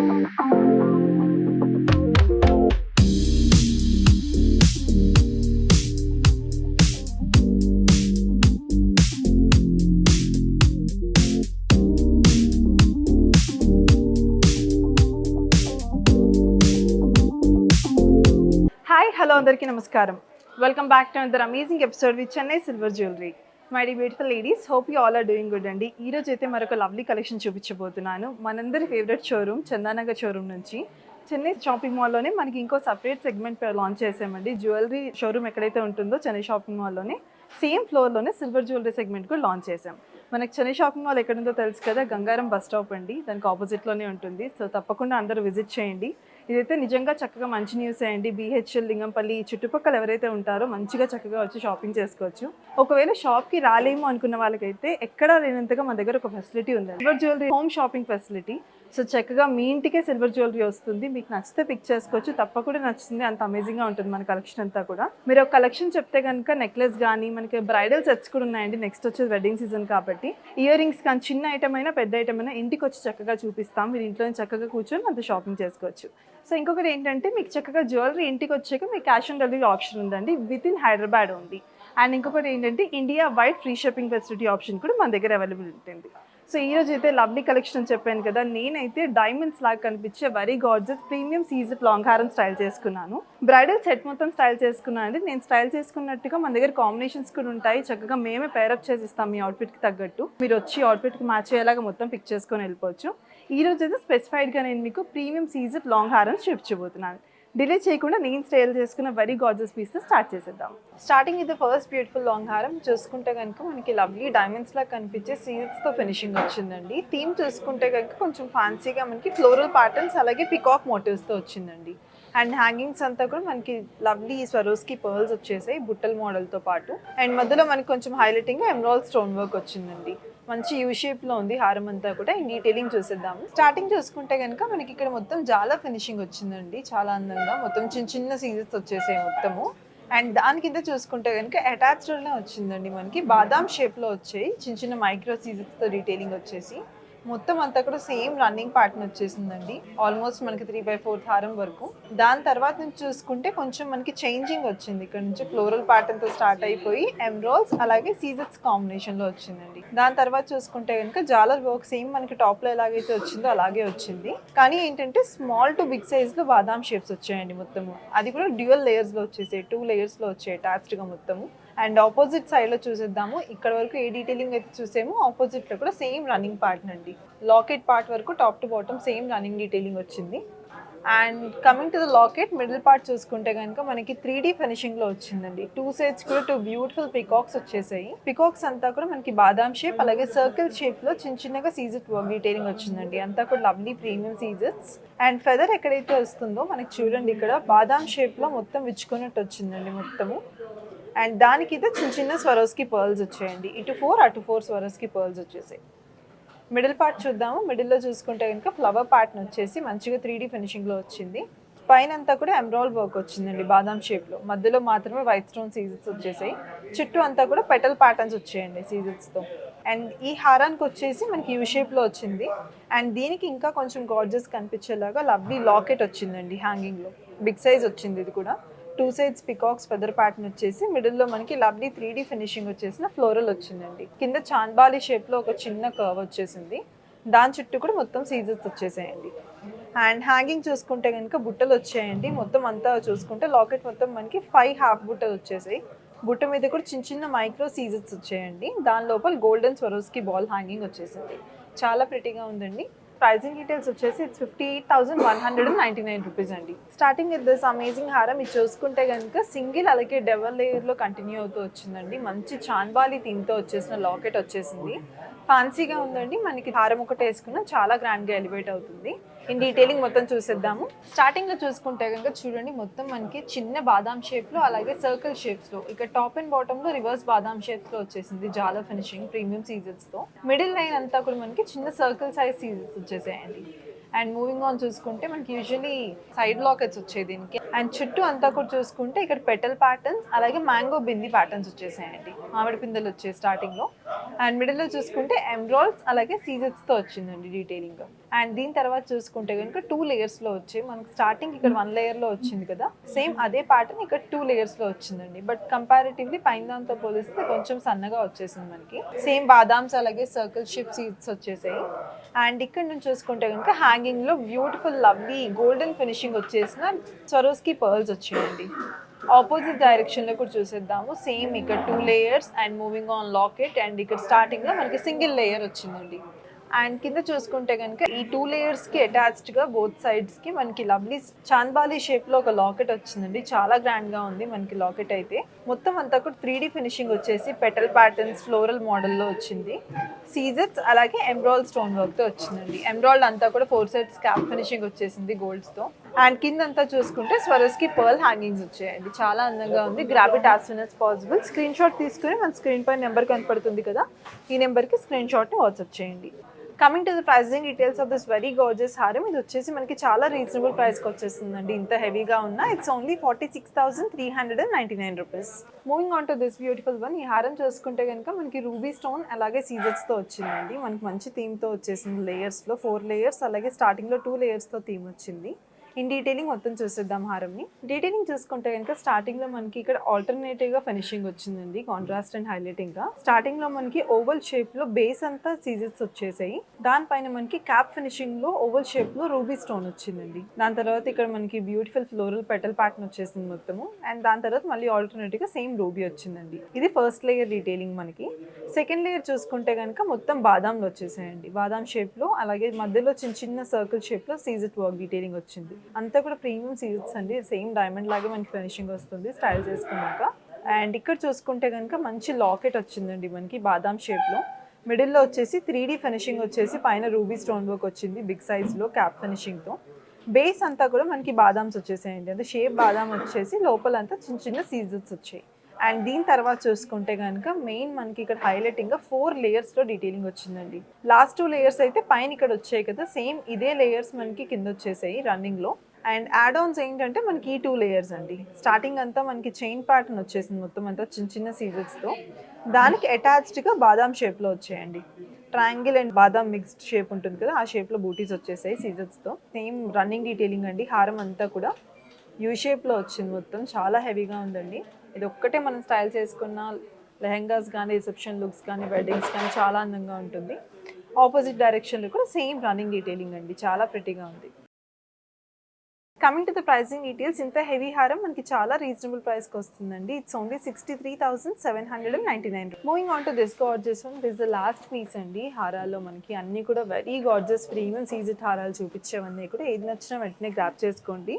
Hi hello అందరికీ నమస్కారం. Welcome back to another amazing episode with Chennai silver jewellery. My dear beautiful ladies, hope you all are doing good అండి. ఈ రోజు అయితే మరొక లవ్లీ కలెక్షన్ చూపించబోతున్నాను. మనందరి ఫేవరెట్ షోరూమ్ చందానగర్ షోరూమ్ నుంచి చెన్నై షాపింగ్ మాల్లోనే మనకి ఇంకో సపరేట్ సెగ్మెంట్ లాంచ్ చేసామండి. జ్యువెలరీ షోరూమ్ ఎక్కడైతే ఉంటుందో చెన్నై షాపింగ్ మాల్లోనే సేమ్ ఫ్లోర్లోనే సిల్వర్ జ్యువెలరీ సెగ్మెంట్ కూడా లాంచ్ చేసాం. మనకి చెన్నై షాపింగ్ మాల్ ఎక్కడుందో తెలుసు కదా, గంగారం బస్ స్టాప్ అండి, దానికి ఆపోజిట్లోనే ఉంటుంది. సో తప్పకుండా అందరూ విజిట్ చేయండి. ఇదైతే నిజంగా చక్కగా మంచి న్యూస్ అండి. BHL, లింగంపల్లి చుట్టుపక్కల ఎవరైతే ఉంటారో మంచిగా చక్కగా వచ్చి షాపింగ్ చేసుకోవచ్చు. ఒకవేళ షాప్కి రాలేము అనుకున్న వాళ్ళకైతే ఎక్కడా లేనంతగా మన దగ్గర ఒక ఫెసిలిటీ ఉంది, silver jewellery home shopping facility. So చక్కగా మీ ఇంటికే సిల్వర్ జ్యువెలరీ వస్తుంది. మీకు నచ్చితే పిక్ చేసుకోవచ్చు, తప్పకుండా నచ్చుతుంది. అంత అమేజింగ్గా ఉంటుంది మన కలెక్షన్ అంతా కూడా. మీరు ఒక కలెక్షన్ చెప్తే కనుక నెక్లెస్ కానీ, మనకి బ్రైడల్ సెట్స్ కూడా ఉన్నాయండి. నెక్స్ట్ వచ్చేది వెడ్డింగ్ సీజన్ కాబట్టి ఇయర్ రింగ్స్ కానీ చిన్న ఐటమ్ అయినా పెద్ద ఐటమ్ అయినా ఇంటికి వచ్చి చక్కగా చూపిస్తాం. మీరు ఇంట్లో చక్కగా కూర్చొని అంత షాపింగ్ చేసుకోవచ్చు. సో ఇంకొకటి ఏంటంటే, మీకు చక్కగా జ్యువెలరీ ఇంటికి వచ్చాక మీకు క్యాష్ ఆన్ డెలివరీ ఆప్షన్ ఉందండి, విత్ ఇన్ హైదరాబాద్ ఉంది. అండ్ ఇంకొకటి ఏంటంటే, India wide free shipping facility option కూడా మన దగ్గర అవైలబుల్ ఉంటుంది. సో ఈరోజు అయితే లవ్లీ కలెక్షన్ అని చెప్పాను కదా, నేనైతే డైమండ్స్ లాగా కనిపించే very Gorges premium CZ long హారం స్టైల్ చేసుకున్నాను. బ్రైడల్ సెట్ మొత్తం స్టైల్ చేసుకున్నాను అండి. నేను స్టైల్ చేసుకున్నట్టుగా మన దగ్గర కాంబినేషన్స్ కూడా ఉంటాయి. చక్కగా మేమే పేరప్ చేసి ఇస్తాం మీ అవుట్ఫిట్కి తగ్గట్టు. మీరు వచ్చి అవుట్ఫిట్కి మ్యాచ్ అయ్యేలాగా మొత్తం పిక్ చేసుకొని వెళ్ళిపోవచ్చు. ఈ రోజు అయితే స్పెసిఫైడ్గా నేను మీకు ప్రీమియం సీజెడ్ లాంగ్ హారమ్స్ చూపించబోతున్నాను. డిలే చేయకుండా నేను స్టైల్ చేసుకున్న వెరీ గార్జెస్ పీస్తో స్టార్ట్ చేసేద్దాం. స్టార్టింగ్ ఇది ఫస్ట్ బ్యూటిఫుల్ లాంగ్ హారం చూసుకుంటే కనుక మనకి లవ్లీ డైమండ్స్ లాగా కనిపించే సీజెడ్స్తో ఫినిషింగ్ వచ్చిందండి. థీమ్ చూసుకుంటే కనుక కొంచెం ఫ్యాన్సీగా మనకి ఫ్లోరల్ ప్యాటర్న్స్ అలాగే పికాక్ మోటివ్స్తో వచ్చిందండి. అండ్ హ్యాంగింగ్స్ అంతా కూడా మనకి లవ్లీ స్వరోస్కి పర్ల్స్ వచ్చేసాయి బుట్టల్ మోడల్తో పాటు. అండ్ మధ్యలో మనకి కొంచెం హైలైటింగ్ ఎమరాల్డ్ స్టోన్ వర్క్ వచ్చిందండి. మంచి యూ షేప్లో ఉంది హారం అంతా కూడా. ఈ డీటెయిలింగ్ చూసేద్దాము. స్టార్టింగ్ చూసుకుంటే కనుక మనకి ఇక్కడ మొత్తం చాలా ఫినిషింగ్ వచ్చిందండి, చాలా అందంగా మొత్తం చిన్న చిన్న సీజెస్ వచ్చేసాయి మొత్తము. అండ్ దాని కింద చూసుకుంటే కనుక అటాచ్డ్లోనే వచ్చిందండి, మనకి బాదాం షేప్లో వచ్చాయి చిన్న చిన్న మైక్రో సీజెస్తో డీటెయిలింగ్ వచ్చేసి. మొత్తం అంతా కూడా సేమ్ రన్నింగ్ ప్యాటర్న్ వచ్చేసిందండి, ఆల్మోస్ట్ మనకి 3/4 హారం వరకు. దాని తర్వాత నుంచి చూసుకుంటే కొంచెం మనకి చేంజింగ్ వచ్చింది. ఇక్కడ నుంచి ఫ్లోరల్ ప్యాటర్న్తో స్టార్ట్ అయిపోయి ఎమరాల్డ్స్ అలాగే సీజెట్స్ కాంబినేషన్లో వచ్చిందండి. దాని తర్వాత చూసుకుంటే కనుక జాలర్ వర్క్ సేమ్ మనకి టాప్లో ఎలాగైతే వచ్చిందో అలాగే వచ్చింది. కానీ ఏంటంటే స్మాల్ టు బిగ్ సైజ్లో బాదాం షేప్స్ వచ్చాయండి మొత్తము. అది కూడా డ్యూయల్ లేయర్స్లో వచ్చేసాయి, 2 లేయర్స్లో వచ్చాయి అటాచ్డ్గా మొత్తము. అండ్ ఆపోజిట్ సైడ్లో చూసేద్దాము. ఇక్కడ వరకు ఏ డీటెయిలింగ్ అయితే చూసామో ఆపోజిట్లో కూడా సేమ్ రన్నింగ్ పార్ట్ అండి. లాకెట్ పార్ట్ వరకు top to bottom same running detailing వచ్చింది. And coming to the locket middle part చూసుకుంటే కనుక మనకి 3D ఫినిషింగ్లో వచ్చిందండి. 2 సైడ్స్ కూడా 2 బ్యూటిఫుల్ పికాక్స్ వచ్చేసాయి. పికాక్స్ అంతా కూడా మనకి బాదాం షేప్ అలాగే సర్కిల్ షేప్లో చిన్న చిన్నగా సీజెట్ వర్క్ డీటెయిలింగ్ వచ్చిందండి. అంతా కూడా లవ్లీ ప్రీమియం సీజెట్స్. అండ్ ఫెదర్ ఎక్కడైతే వస్తుందో మనకి చూడండి, ఇక్కడ బాదాం షేప్లో మొత్తం విచ్చుకున్నట్టు వచ్చిందండి మొత్తము. అండ్ దానికి అయితే చిన్న చిన్న స్వరోస్కి పర్ల్స్ వచ్చాయండి, ఇటు 4 అటు 4 స్వరోస్కి పర్ల్స్ వచ్చేసాయి. మిడిల్ పార్ట్ చూద్దాము. మిడిల్లో చూసుకుంటే కనుక ఫ్లవర్ ప్యాటర్న్ వచ్చేసి మంచిగా 3D ఫినిషింగ్లో వచ్చింది. పైన అంతా కూడా ఎమరాల్డ్ వర్క్ వచ్చిందండి బాదాం షేప్లో. మధ్యలో మాత్రమే వైట్ స్టోన్ సీజెట్స్ వచ్చేసాయి. చుట్టూ అంతా కూడా పెటల్ ప్యాటర్న్స్ వచ్చాయండి సీజెట్స్తో. అండ్ ఈ హారానికి వచ్చేసి మనకి యూ షేప్లో వచ్చింది. అండ్ దీనికి ఇంకా కొంచెం గార్జెస్ కనిపించేలాగా లవ్లీ లాకెట్ వచ్చిందండి హ్యాంగింగ్లో. బిగ్ సైజ్ వచ్చింది ఇది కూడా. 2 సైడ్స్ పికాక్స్ ఫెదర్ ప్యాటర్న్ వచ్చేసి మిడిల్లో మనకి లవ్లీ 3D ఫినిషింగ్ వచ్చేసిన ఫ్లోరల్ వచ్చిందండి. కింద చాంబాలి షేప్లో ఒక చిన్న కర్వ్ వచ్చేసింది. దాని చుట్టూ కూడా మొత్తం సీజెస్ వచ్చేసాయండి. అండ్ హ్యాంగింగ్ చూసుకుంటే కనుక బుట్టలు వచ్చాయండి. మొత్తం అంతా చూసుకుంటే లాకెట్ మొత్తం మనకి 5 హాఫ్ బుట్టలు వచ్చేసాయి. బుట్ట మీద కూడా చిన్న చిన్న మైక్రో సీజెస్ వచ్చాయండి. దాని లోపల గోల్డెన్ స్వరోస్కి బాల్ హ్యాంగింగ్ వచ్చేసింది. చాలా ప్రిటీగా ఉందండి. ప్రైజింగ్ డీటెయిల్స్ వచ్చేసి ఇట్స్ 58,199 రూపీస్ అండి. స్టార్టింగ్ విత్ దిస్ అమేజింగ్ హారం ఇది చూసుకుంటే కనుక సింగిల్ అలాగే డబల్ లేయర్లో కంటిన్యూ అవుతూ వచ్చిందండి. మంచి చాన్బాలి థీమ్తో వచ్చేసిన లాకెట్ వచ్చేసింది. ఫ్యాన్సీగా ఉందండి. మనకి హారం ఒకటి వేసుకున్నా చాలా గ్రాండ్గా ఎలివేట్ అవుతుంది. ఇన్ డీటెయిలింగ్ మొత్తం చూసేద్దాము. స్టార్టింగ్లో చూసుకుంటే కనుక చూడండి, మొత్తం మనకి చిన్న బాదాం షేప్లో అలాగే సర్కిల్ షేప్స్లో, ఇక్కడ టాప్ అండ్ బాటంలో రివర్స్ బాదాం షేప్స్లో వచ్చేసింది జాలర్ ఫినిషింగ్ ప్రీమియం సీజెట్స్తో. మిడిల్ లైన్ అంతా కూడా మనకి చిన్న సర్కిల్ సైజ్ సీజెట్స్ వచ్చేసాయండి. అండ్ మూవింగ్ ఆన్ చూసుకుంటే మనకి యూజువలీ సైడ్ లాకెట్స్ వచ్చాయి దీనికి. అండ్ చుట్టూ అంతా కూడా చూసుకుంటే ఇక్కడ పెటల్ ప్యాటర్న్స్ అలాగే మ్యాంగో బింది ప్యాటర్న్స్ వచ్చేసాయండి. మామిడి పిందెలు వచ్చాయి స్టార్టింగ్లో. అండ్ మిడిల్లో చూసుకుంటే ఎంబ్రాయిడ్స్ అలాగే సీజెట్స్తో వచ్చిందండి డీటెయిలింగ్. అండ్ దీని తర్వాత చూసుకుంటే కనుక 2 లేయర్స్లో వచ్చాయి. మనకి స్టార్టింగ్ ఇక్కడ 1 లేయర్లో వచ్చింది కదా, సేమ్ అదే ప్యాటర్న్ ఇక్కడ 2 లేయర్స్లో వచ్చిందండి. బట్ కంపారిటివ్లీ పైన దాంతో పోలిస్తే కొంచెం సన్నగా వచ్చేసింది మనకి. సేమ్ బాదామ్స్ అలాగే సర్కిల్ షేప్ సీడ్స్ వచ్చేసాయి. అండ్ ఇక్కడ నుంచి చూసుకుంటే కనుక హ్యాంగింగ్లో బ్యూటిఫుల్ లవ్లీ గోల్డెన్ ఫినిషింగ్ వచ్చేసిన స్వరోస్కి పర్ల్స్ వచ్చాయండి. ఆపోజిట్ డైరెక్షన్లో కూడా చూసేద్దాము. సేమ్ ఇక్కడ 2 layers and moving on locket. And ఇక్కడ స్టార్టింగ్లో మనకి సింగిల్ లేయర్ వచ్చిందండి. అండ్ కింద చూసుకుంటే కనుక ఈ 2 లేయర్స్కి అటాచ్డ్గా బోత్ సైడ్స్కి మనకి లవ్లీ చాంద్బాలి షేప్లో ఒక లాకెట్ వచ్చిందండి. చాలా గ్రాండ్గా ఉంది మనకి లాకెట్ అయితే. మొత్తం అంతా కూడా 3D ఫినిషింగ్ వచ్చేసి పెటల్ ప్యాటర్న్స్ ఫ్లోరల్ మోడల్లో వచ్చింది. సీజెట్స్ అలాగే ఎంబ్రాయిడ్ స్టోన్ వర్క్తో వచ్చిందండి. ఎంబ్రాయిడ్ అంతా కూడా 4 సైడ్స్ క్యాప్ ఫినిషింగ్ వచ్చేసింది గోల్డ్స్తో. అండ్ కిందంతా చూసుకుంటే స్వరస్కి పర్ల్ హ్యాంగింగ్స్ వచ్చాయండి. చాలా అందంగా ఉంది. Grab it as soon as possible. Screen shot తీసుకుని మన స్క్రీన్ పై నెంబర్ కనపడుతుంది కదా, ఈ నెంబర్కి స్క్రీన్ షాట్ని వాట్సాప్ చేయండి. Coming to the pricing details of this very gorgeous హారం. ఇది వచ్చేసి మనకి చాలా రీజనబుల్ ప్రైస్కి వచ్చేస్తుందండి. ఇంత హెవీగా ఉన్నా it's only 46,399 rupees. Moving on to this beautiful one. ఈ హారం చూసుకుంటే కనుక మనకి రూబీ స్టోన్ అలాగే సీజెట్స్తో వచ్చిందండి. మనకి మంచి థీమ్తో వచ్చేసింది. లేయర్స్లో 4 లేయర్స్ అలాగే స్టార్టింగ్లో 2 లేయర్స్తో థీమ్ వచ్చింది. ఇన్ డీటెయిలింగ్ మొత్తం చూసేద్దాం హారంని. డీటెయిలింగ్ చూసుకుంటే కనుక స్టార్టింగ్లో మనకి ఇక్కడ ఆల్టర్నేటివ్గా ఫినిషింగ్ వచ్చిందండి, కాంట్రాస్ట్ అండ్ హైలైటింగ్గా. స్టార్టింగ్లో మనకి ఓవల్ షేప్లో బేస్ అంతా సీజెట్స్ వచ్చేసాయి. దానిపైన మనకి క్యాప్ ఫినిషింగ్లో ఓవల్ షేప్లో రూబీ స్టోన్ వచ్చిందండి. దాని తర్వాత ఇక్కడ మనకి బ్యూటిఫుల్ ఫ్లోరల్ పెటల్ ప్యాటర్న్ వచ్చేసింది మొత్తము. అండ్ దాని తర్వాత మళ్ళీ ఆల్టర్నేటివ్గా సేమ్ రూబీ వచ్చిందండి. ఇది ఫస్ట్ లేయర్ డీటెయిలింగ్ మనకి. సెకండ్ లేయర్ చూసుకుంటే కనుక మొత్తం బాదాంలు వచ్చేసాయండి. బాదాం షేప్లో అలాగే మధ్యలో చిన్న చిన్న సర్కిల్ షేప్లో సీజెట్ వర్క్ డీటెయిలింగ్ వచ్చింది. అంతా కూడా ప్రీమియం సీజెట్స్ అండి. సేమ్ డైమండ్ లాగే మనకి ఫినిషింగ్ వస్తుంది స్టైల్ చేసుకున్నాక. అండ్ ఇక్కడ చూసుకుంటే కనుక మంచి లాకెట్ వచ్చిందండి మనకి బాదాం షేప్లో. మిడిల్లో వచ్చేసి 3D ఫినిషింగ్ వచ్చేసి పైన రూబీ స్టోన్ వర్క్ వచ్చింది బిగ్ సైజ్లో క్యాప్ ఫినిషింగ్తో. బేస్ అంతా కూడా మనకి బాదామ్స్ వచ్చేసాయండి. అంటే షేప్ బాదాం వచ్చేసి లోపలంతా చిన్న చిన్న సీజెట్స్ వచ్చాయి. అండ్ దీని తర్వాత చూసుకుంటే కనుక మెయిన్ మనకి ఇక్కడ హైలైటింగ్గా 4 లేయర్స్లో డీటెయిలింగ్ వచ్చిందండి. లాస్ట్ 2 లేయర్స్ అయితే పైన ఇక్కడ వచ్చాయి కదా, సేమ్ ఇదే లేయర్స్ మనకి కింద వచ్చేసాయి రన్నింగ్లో. అండ్ యాడ్ ఆన్స్ ఏంటంటే మనకి ఈ 2 లేయర్స్ అండి. స్టార్టింగ్ అంతా మనకి చైన్ ప్యాటర్న్ వచ్చేసింది మొత్తం అంతా చిన్న చిన్న సీజెట్స్తో. దానికి అటాచ్డ్గా బాదాం షేప్లో వచ్చాయండి. Triangle and badam mixed shape ఉంటుంది కదా, ఆ షేప్లో బూటీస్ వచ్చేసాయి సీజెట్స్తో. సేమ్ రన్నింగ్ డీటెయిలింగ్ అండి. హారం అంతా కూడా యూ షేప్లో వచ్చింది మొత్తం. చాలా హెవీగా ఉందండి. ఇది ఒక్కటే మనం స్టైల్ చేసుకున్న లెహెంగాస్ కానీ రిసెప్షన్ లుక్స్ కానీ వెడ్డింగ్స్ కానీ చాలా అందంగా ఉంటుంది. ఆపోజిట్ డైరెక్షన్లో కూడా సేమ్ రన్నింగ్ డీటెయిలింగ్ అండి. చాలా ప్రిటీగా ఉంది. Coming to the pricing details. ఇంత హెవీ హారం మనకి చాలా రీజనబుల్ ప్రైస్కి వస్తుందండి. It's only 63,799. Moving on to this gorgeous one. This the last piece అండి. హారాల్లో మనకి అన్నీ కూడా వెరీ గార్జియస్ ప్రీమియం సీజెట్ హారాలు చూపించేవన్నీ కూడా ఏది నచ్చినా వెంటనే గ్రాప్ చేసుకోండి.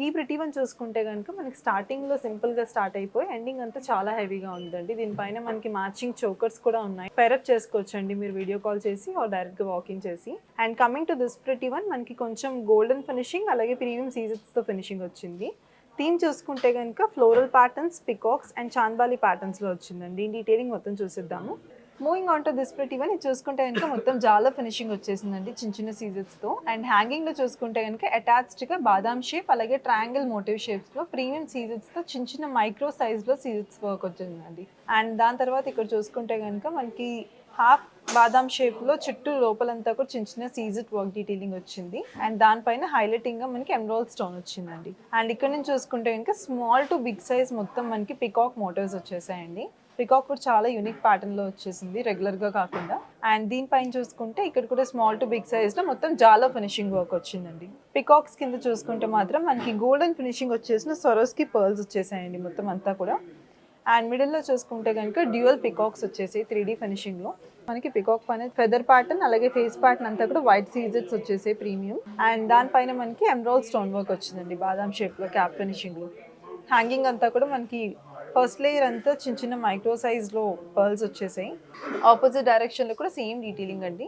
ఈ ప్రిటీ వన్ చూసుకుంటే కనుక మనకి స్టార్టింగ్లో సింపుల్గా స్టార్ట్ అయిపోయి ఎండింగ్ అంతా చాలా హెవీగా ఉందండి. దీనిపైన మనకి మ్యాచింగ్ చోకర్స్ కూడా ఉన్నాయి. పేరప్ చేసుకోవచ్చండి మీరు వీడియో కాల్ చేసి ఆర్ డైరెక్ట్గా వాకింగ్ చేసి. And coming to this pretty one మనకి కొంచెం గోల్డెన్ ఫినిషింగ్ అలాగే ప్రీమియం సీజెట్స్తో ఫినిషింగ్ వచ్చింది. థీమ్ చూసుకుంటే కనుక floral patterns, peacocks and Chandbali ప్యాటర్న్స్లో వచ్చిందండి. ఈ డీటెయిలింగ్ మొత్తం చూసేద్దాము. Moving on to this pretty one. ఇది చూసుకుంటే కనుక మొత్తం జాల ఫినిషింగ్ వచ్చేసిందండి చిన్న చిన్న సీజెట్స్తో. అండ్ హ్యాంగింగ్లో చూసుకుంటే కనుక అటాచ్డ్గా బాదాం షేప్ అలాగే ట్రయాంగిల్ మోటివ్ షేప్స్లో ప్రీమియం సీజెట్స్తో చిన్న చిన్న మైక్రో సైజ్లో సీజెట్స్ వర్క్ వచ్చిందండి. అండ్ దాని తర్వాత ఇక్కడ చూసుకుంటే కనుక మనకి హాఫ్ బాదాం షేప్లో చుట్టూ లోపలంతా కూడా చిన్న చిన్న సీజెట్ వర్క్ డీటెయిలింగ్ వచ్చింది. అండ్ దానిపైన హైలైటింగ్గా మనకి ఎమరాల్డ్ స్టోన్ వచ్చిందండి. అండ్ ఇక్కడ నుంచి చూసుకుంటే కనుక స్మాల్ టు బిగ్ సైజ్ మొత్తం మనకి పికాక్ మోటివ్స్ వచ్చేసాయండి. పికాక్ కూడా చాలా యూనిక్ ప్యాటర్న్లో వచ్చేసింది రెగ్యులర్గా కాకుండా. అండ్ దీనిపైన చూసుకుంటే ఇక్కడ కూడా స్మాల్ టు బిగ్ సైజ్లో మొత్తం జాలో ఫినిషింగ్ వర్క్ వచ్చిందండి. పికాక్స్ కింద చూసుకుంటే మాత్రం మనకి గోల్డెన్ ఫినిషింగ్ వచ్చేసిన స్వరోస్కి పర్ల్స్ వచ్చేసాయండి మొత్తం అంతా కూడా. అండ్ మిడిల్లో చూసుకుంటే కనుక డ్యూయల్ పికాక్స్ వచ్చేసి 3D ఫినిషింగ్లో. మనకి పికాక్ పైన ఫెదర్ ప్యాటర్న్ అలాగే ఫేస్ ప్యాటర్న్ అంతా కూడా వైట్ సీజెట్స్ వచ్చేసి ప్రీమియం. అండ్ దానిపైన మనకి ఎమరాల్డ్ స్టోన్ వర్క్ వచ్చిందండి బాదాం షేప్లో క్యాప్ ఫినిషింగ్లో. హ్యాంగింగ్ అంతా కూడా మనకి ఫస్ట్ లేయర్ అంతా చిన్న చిన్న మైక్రో సైజ్లో పర్ల్స్ వచ్చేసాయి. ఆపోజిట్ డైరెక్షన్లో కూడా సేమ్ డీటెయిలింగ్ అండి.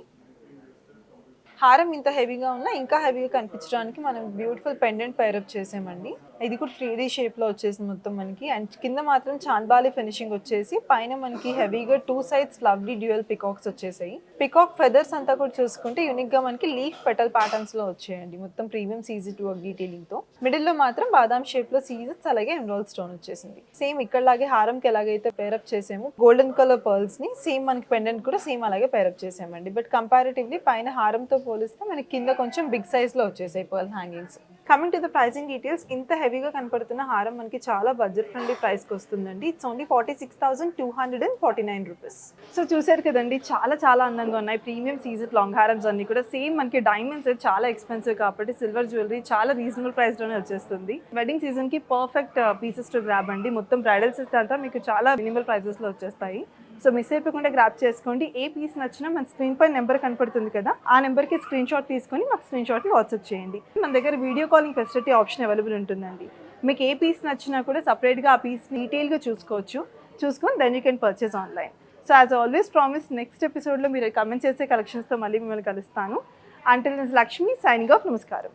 హారం ఇంత హెవీగా ఉన్నా ఇంకా హెవీగా కనిపించడానికి మనం బ్యూటిఫుల్ పెండెంట్ పైరప్ చేసామండి. ఇది కూడా 3D షేప్లో వచ్చేసి మొత్తం మనకి, అండ్ కింద మాత్రం చాంద్బాలి ఫినిషింగ్ వచ్చేసి, పైన మనకి హెవీగా 2 సైడ్స్ లవ్లీ డ్యూయల్ పికాక్స్ వచ్చేసాయి. పికాక్ ఫెదర్స్ అంతా కూడా చూసుకుంటే యూనిక్ గా మనకి లీఫ్ పెటల్ ప్యాటర్న్స్ లో వచ్చాయండి. మొత్తం ప్రీమియం సీజెడ్ వర్క్ డీటెయిలింగ్ తో. మిడిల్ లో మాత్రం బాదాం షేప్ లో సీజెస్ అలాగే ఎమరాల్డ్ స్టోన్ వచ్చేసింది. సేమ్ ఇక్కడ లాగే హారంకి ఎలాగైతే పేరప్ చేసామో గోల్డెన్ కలర్ పర్ల్స్ ని సేమ్ మనకి పెండెంట్ కూడా సేమ్ అలాగే పేరప్ చేసామండి. బట్ కంపారిటివ్లీ పైన హారంతో పోలిస్తే మనకి కింద కొంచెం బిగ్ సైజ్ లో వచ్చేసాయి pearl hangings. Coming to the pricing details, ఇంత హెవీగా కనపడుతున్న హారం మనకి చాలా బడ్జెట్ ఫ్రెండ్లీ ప్రైస్కి వస్తుందండి. It's only 46,249 rupees. సో చూసారు కదండి, చాలా చాలా అందంగా ఉన్నాయి ప్రీమియం సీజెడ్ లాంగ్ హారమ్స్ అన్ని కూడా. సేమ్ మనకి డైమండ్స్ చాలా ఎక్స్పెన్సివ్ కాబట్టి సిల్వర్ జ్యువెలరీ చాలా రీజనబుల్ ప్రైస్లోనే వచ్చేస్తుంది. వెడ్డింగ్ సీజన్కి పర్ఫెక్ట్ పీసెస్ టు గ్రాబ్ అండి. మొత్తం బ్రైడల్ సెట్ అంతా మీకు చాలా మినిమల్ ప్రైజెస్లో వచ్చేస్తాయి. సో మిస్ అయిపోకుండా గ్రాప్ చేసుకోండి. ఏ పీస్ నచ్చినా మన స్క్రీన్ పై నెంబర్ కనపడుతుంది కదా, ఆ నెంబర్కి స్క్రీన్ షాట్ తీసుకొని మాకు స్క్రీన్ షాట్ని వాట్సాప్ చేయండి. మన దగ్గర video calling facility option available ఉంటుందండి. మీకు ఏ పీస్ నచ్చినా కూడా సపరేట్గా ఆ పీస్ డీటెయిల్గా చూసుకొని then you can purchase online. So as always promise, next ఎపిసోడ్లో మీరు కమెంట్ చేసే కలెక్షన్స్తో మళ్ళీ మిమ్మల్ని కలుస్తాను. Until this Lakshmi signing off. నమస్కారం.